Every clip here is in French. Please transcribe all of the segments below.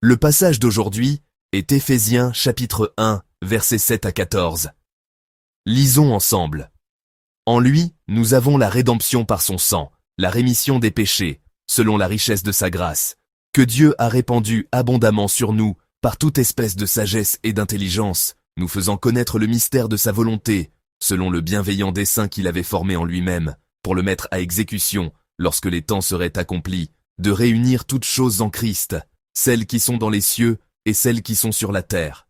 Le passage d'aujourd'hui est Éphésiens chapitre 1, versets 7 à 14. Lisons ensemble. En lui, nous avons la rédemption par son sang, la rémission des péchés, selon la richesse de sa grâce, que Dieu a répandue abondamment sur nous par toute espèce de sagesse et d'intelligence, nous faisant connaître le mystère de sa volonté, selon le bienveillant dessein qu'il avait formé en lui-même, pour le mettre à exécution, lorsque les temps seraient accomplis, de réunir toutes choses en Christ, celles qui sont dans les cieux et celles qui sont sur la terre.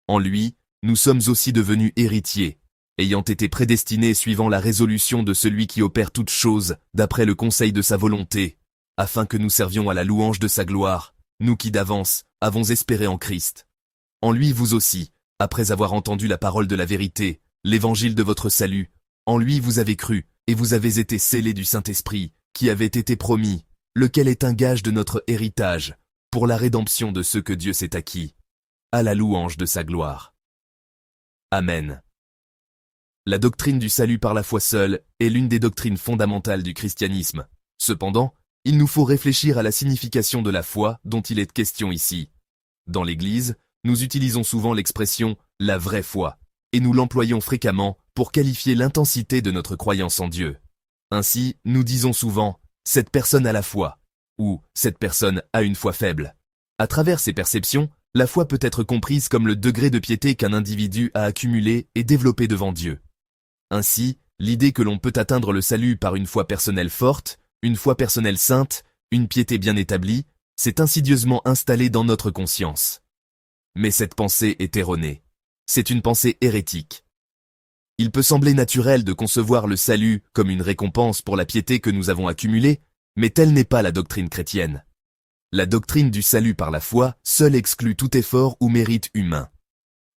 En lui, nous sommes aussi devenus héritiers, ayant été prédestinés suivant la résolution de celui qui opère toutes choses d'après le conseil de sa volonté, afin que nous servions à la louange de sa gloire, nous qui d'avance avons espéré en Christ. En lui vous aussi, après avoir entendu la parole de la vérité, l'évangile de votre salut, en lui vous avez cru, et vous avez été scellés du Saint-Esprit, qui avait été promis, lequel est un gage de notre héritage, pour la rédemption de ceux que Dieu s'est acquis, à la louange de sa gloire. Amen. La doctrine du salut par la foi seule est l'une des doctrines fondamentales du christianisme. Cependant, il nous faut réfléchir à la signification de la foi dont il est question ici. Dans l'Église, nous utilisons souvent l'expression « la vraie foi » et nous l'employons fréquemment pour qualifier l'intensité de notre croyance en Dieu. Ainsi, nous disons souvent « cette personne a la foi » ou « cette personne a une foi faible ». À travers ces perceptions, la foi peut être comprise comme le degré de piété qu'un individu a accumulé et développé devant Dieu. Ainsi, l'idée que l'on peut atteindre le salut par une foi personnelle forte, une foi personnelle sainte, une piété bien établie, s'est insidieusement installée dans notre conscience. Mais cette pensée est erronée. C'est une pensée hérétique. Il peut sembler naturel de concevoir le salut comme une récompense pour la piété que nous avons accumulée, mais telle n'est pas la doctrine chrétienne. La doctrine du salut par la foi seule exclut tout effort ou mérite humain.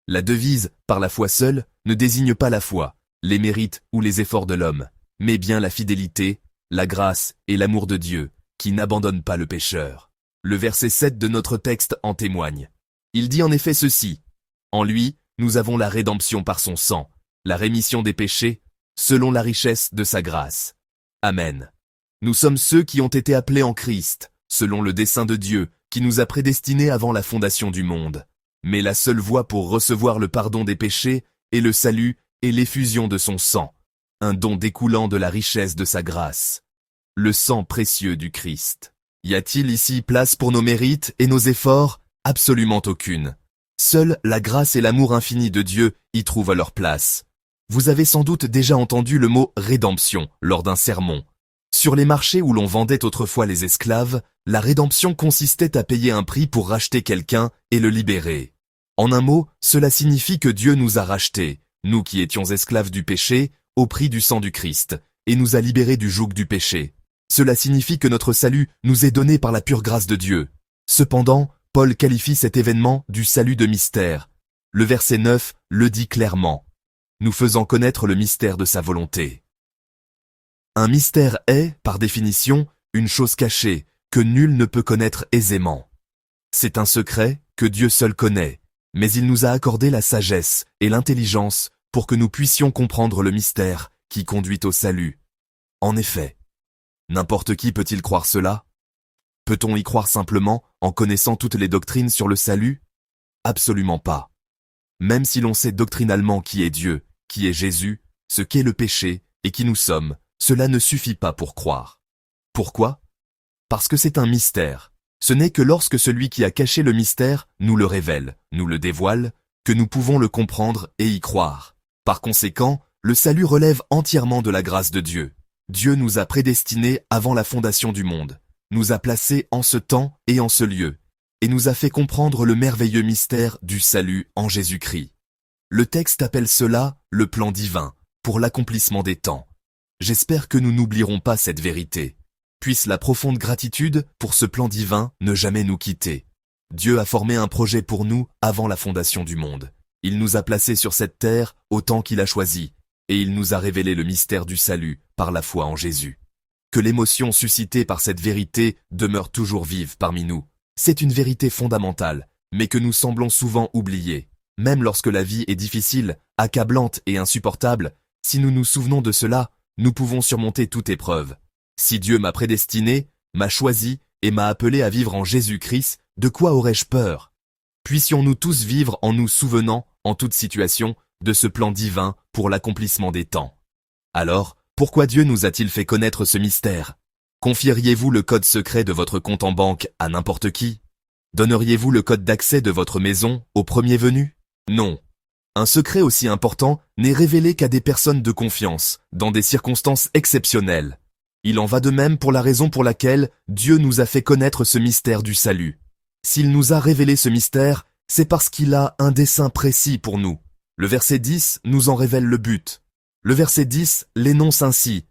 La devise « par la foi seule » ne désigne pas la foi, les mérites ou les efforts de l'homme, mais bien la fidélité, la grâce et l'amour de Dieu, qui n'abandonne pas le pécheur. Le verset 7 de notre texte en témoigne. Il dit en effet ceci. En lui, nous avons la rédemption par son sang, la rémission des péchés, selon la richesse de sa grâce. Amen. Nous sommes ceux qui ont été appelés en Christ, selon le dessein de Dieu, qui nous a prédestinés avant la fondation du monde. Mais la seule voie pour recevoir le pardon des péchés est le salut et l'effusion de son sang, un don découlant de la richesse de sa grâce. Le sang précieux du Christ. Y a-t-il ici place pour nos mérites et nos efforts? Absolument aucune. Seule la grâce et l'amour infini de Dieu y trouvent leur place. Vous avez sans doute déjà entendu le mot « rédemption » lors d'un sermon. Sur les marchés où l'on vendait autrefois les esclaves, la rédemption consistait à payer un prix pour racheter quelqu'un et le libérer. En un mot, cela signifie que Dieu nous a rachetés, nous qui étions esclaves du péché, au prix du sang du Christ, et nous a libérés du joug du péché. Cela signifie que notre salut nous est donné par la pure grâce de Dieu. Cependant, Paul qualifie cet événement du salut de mystère. Le verset 9 le dit clairement. Nous faisant connaître le mystère de sa volonté. Un mystère est, par définition, une chose cachée, que nul ne peut connaître aisément. C'est un secret que Dieu seul connaît, mais il nous a accordé la sagesse et l'intelligence pour que nous puissions comprendre le mystère qui conduit au salut. En effet, n'importe qui peut-il croire cela? Peut-on y croire simplement en connaissant toutes les doctrines sur le salut? Absolument pas. Même si l'on sait doctrinalement qui est Dieu, qui est Jésus, ce qu'est le péché et qui nous sommes, cela ne suffit pas pour croire. Pourquoi? Parce que c'est un mystère. Ce n'est que lorsque celui qui a caché le mystère nous le révèle, nous le dévoile, que nous pouvons le comprendre et y croire. Par conséquent, le salut relève entièrement de la grâce de Dieu. Dieu nous a prédestinés avant la fondation du monde, nous a placés en ce temps et en ce lieu, et nous a fait comprendre le merveilleux mystère du salut en Jésus-Christ. Le texte appelle cela le plan divin, pour l'accomplissement des temps. J'espère que nous n'oublierons pas cette vérité. Puisse la profonde gratitude pour ce plan divin ne jamais nous quitter. Dieu a formé un projet pour nous avant la fondation du monde. Il nous a placés sur cette terre au temps qu'il a choisi, et il nous a révélé le mystère du salut par la foi en Jésus. Que l'émotion suscitée par cette vérité demeure toujours vive parmi nous. C'est une vérité fondamentale, mais que nous semblons souvent oublier. Même lorsque la vie est difficile, accablante et insupportable, si nous nous souvenons de cela, nous pouvons surmonter toute épreuve. Si Dieu m'a prédestiné, m'a choisi et m'a appelé à vivre en Jésus-Christ, De quoi aurais-je peur? Puissions-nous tous vivre en nous souvenant, en toute situation, de ce plan divin pour l'accomplissement des temps. Alors, pourquoi Dieu nous a-t-il fait connaître ce mystère? Confieriez-vous le code secret de votre compte en banque à n'importe qui? Donneriez-vous le code d'accès de votre maison au premier venu? Non. Un secret aussi important n'est révélé qu'à des personnes de confiance, dans des circonstances exceptionnelles. Il en va de même pour la raison pour laquelle Dieu nous a fait connaître ce mystère du salut. S'il nous a révélé ce mystère, c'est parce qu'il a un dessein précis pour nous. Le verset 10 nous en révèle le but. Le verset 10 l'énonce ainsi.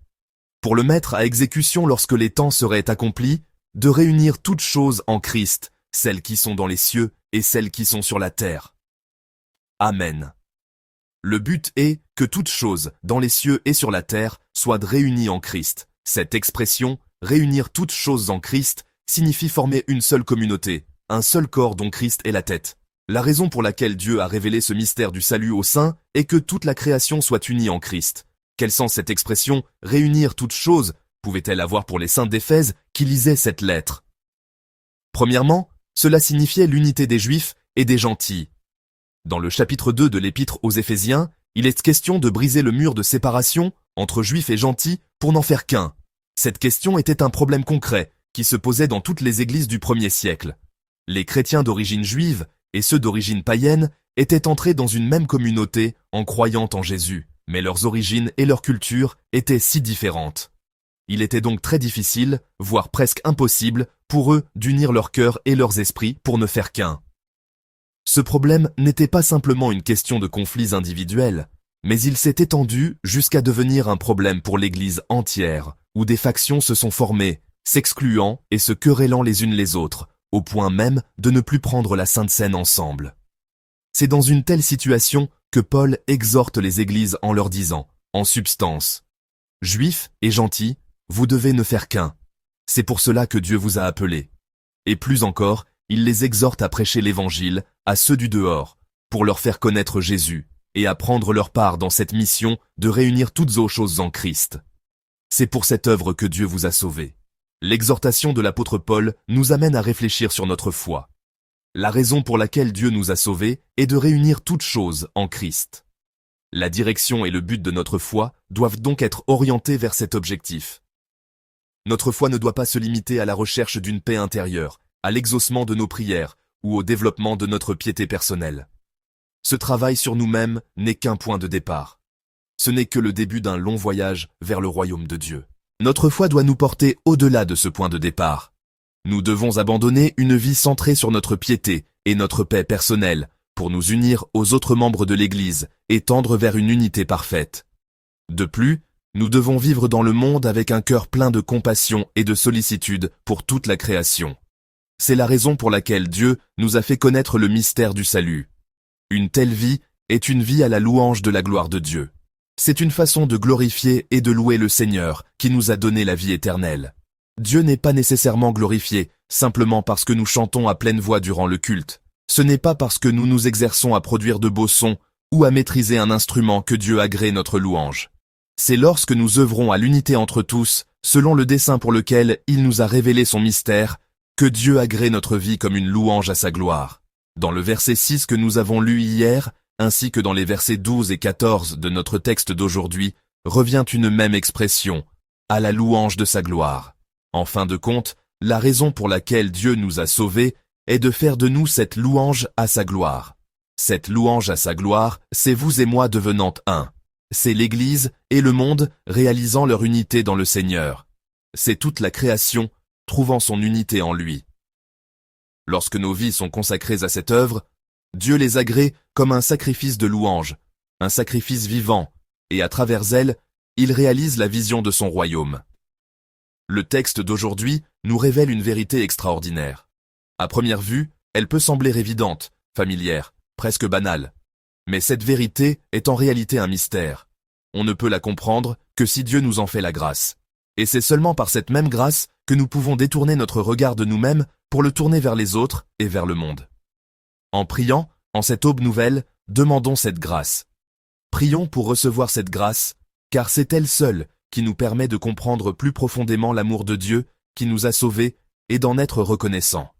Pour le mettre à exécution lorsque les temps seraient accomplis, de réunir toutes choses en Christ, celles qui sont dans les cieux et celles qui sont sur la terre. Amen. Le but est que toutes choses, dans les cieux et sur la terre, soient réunies en Christ. Cette expression, réunir toutes choses en Christ, signifie former une seule communauté, un seul corps dont Christ est la tête. La raison pour laquelle Dieu a révélé ce mystère du salut aux saints est que toute la création soit unie en Christ. Quel sens cette expression « réunir toutes choses » pouvait-elle avoir pour les saints d'Éphèse qui lisaient cette lettre? Premièrement, cela signifiait l'unité des Juifs et des gentils. Dans le chapitre 2 de l'Épître aux Éphésiens, il est question de briser le mur de séparation entre Juifs et gentils pour n'en faire qu'un. Cette question était un problème concret qui se posait dans toutes les églises du 1er siècle. Les chrétiens d'origine juive et ceux d'origine païenne étaient entrés dans une même communauté en croyant en Jésus, mais leurs origines et leur culture étaient si différentes. Il était donc très difficile, voire presque impossible, pour eux d'unir leur cœur et leurs esprits pour ne faire qu'un. Ce problème n'était pas simplement une question de conflits individuels, mais il s'est étendu jusqu'à devenir un problème pour l'Église entière, où des factions se sont formées, s'excluant et se querellant les unes les autres, au point même de ne plus prendre la Sainte Seine ensemble. C'est dans une telle situation que Paul exhorte les églises en leur disant, en substance, « Juifs et gentils, vous devez ne faire qu'un. C'est pour cela que Dieu vous a appelés. » Et plus encore, il les exhorte à prêcher l'Évangile à ceux du dehors, pour leur faire connaître Jésus, et à prendre leur part dans cette mission de réunir toutes aux choses en Christ. C'est pour cette œuvre que Dieu vous a sauvés. L'exhortation de l'apôtre Paul nous amène à réfléchir sur notre foi. La raison pour laquelle Dieu nous a sauvés est de réunir toutes choses en Christ. La direction et le but de notre foi doivent donc être orientés vers cet objectif. Notre foi ne doit pas se limiter à la recherche d'une paix intérieure, à l'exaucement de nos prières ou au développement de notre piété personnelle. Ce travail sur nous-mêmes n'est qu'un point de départ. Ce n'est que le début d'un long voyage vers le royaume de Dieu. Notre foi doit nous porter au-delà de ce point de départ. Nous devons abandonner une vie centrée sur notre piété et notre paix personnelle pour nous unir aux autres membres de l'Église et tendre vers une unité parfaite. De plus, nous devons vivre dans le monde avec un cœur plein de compassion et de sollicitude pour toute la création. C'est la raison pour laquelle Dieu nous a fait connaître le mystère du salut. Une telle vie est une vie à la louange de la gloire de Dieu. C'est une façon de glorifier et de louer le Seigneur qui nous a donné la vie éternelle. Dieu n'est pas nécessairement glorifié simplement parce que nous chantons à pleine voix durant le culte. Ce n'est pas parce que nous nous exerçons à produire de beaux sons ou à maîtriser un instrument que Dieu agrée notre louange. C'est lorsque nous œuvrons à l'unité entre tous, selon le dessein pour lequel il nous a révélé son mystère, que Dieu agrée notre vie comme une louange à sa gloire. Dans le verset 6 que nous avons lu hier, ainsi que dans les versets 12 et 14 de notre texte d'aujourd'hui, revient une même expression, à la louange de sa gloire. En fin de compte, la raison pour laquelle Dieu nous a sauvés est de faire de nous cette louange à sa gloire. Cette louange à sa gloire, c'est vous et moi devenant un. C'est l'Église et le monde réalisant leur unité dans le Seigneur. C'est toute la création trouvant son unité en lui. Lorsque nos vies sont consacrées à cette œuvre, Dieu les agrée comme un sacrifice de louange, un sacrifice vivant, et à travers elle, il réalise la vision de son royaume. Le texte d'aujourd'hui nous révèle une vérité extraordinaire. À première vue, elle peut sembler évidente, familière, presque banale. Mais cette vérité est en réalité un mystère. On ne peut la comprendre que si Dieu nous en fait la grâce. Et c'est seulement par cette même grâce que nous pouvons détourner notre regard de nous-mêmes pour le tourner vers les autres et vers le monde. En priant, en cette aube nouvelle, demandons cette grâce. Prions pour recevoir cette grâce, car c'est elle seule qui nous permet de comprendre plus profondément l'amour de Dieu qui nous a sauvés et d'en être reconnaissants.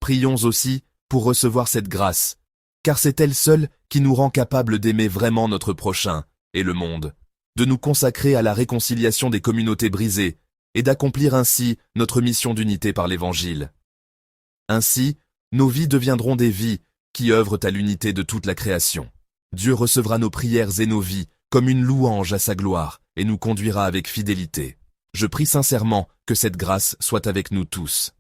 Prions aussi pour recevoir cette grâce, car c'est elle seule qui nous rend capables d'aimer vraiment notre prochain et le monde, de nous consacrer à la réconciliation des communautés brisées et d'accomplir ainsi notre mission d'unité par l'Évangile. Ainsi, nos vies deviendront des vies qui œuvrent à l'unité de toute la création. Dieu recevra nos prières et nos vies comme une louange à sa gloire et nous conduira avec fidélité. Je prie sincèrement que cette grâce soit avec nous tous.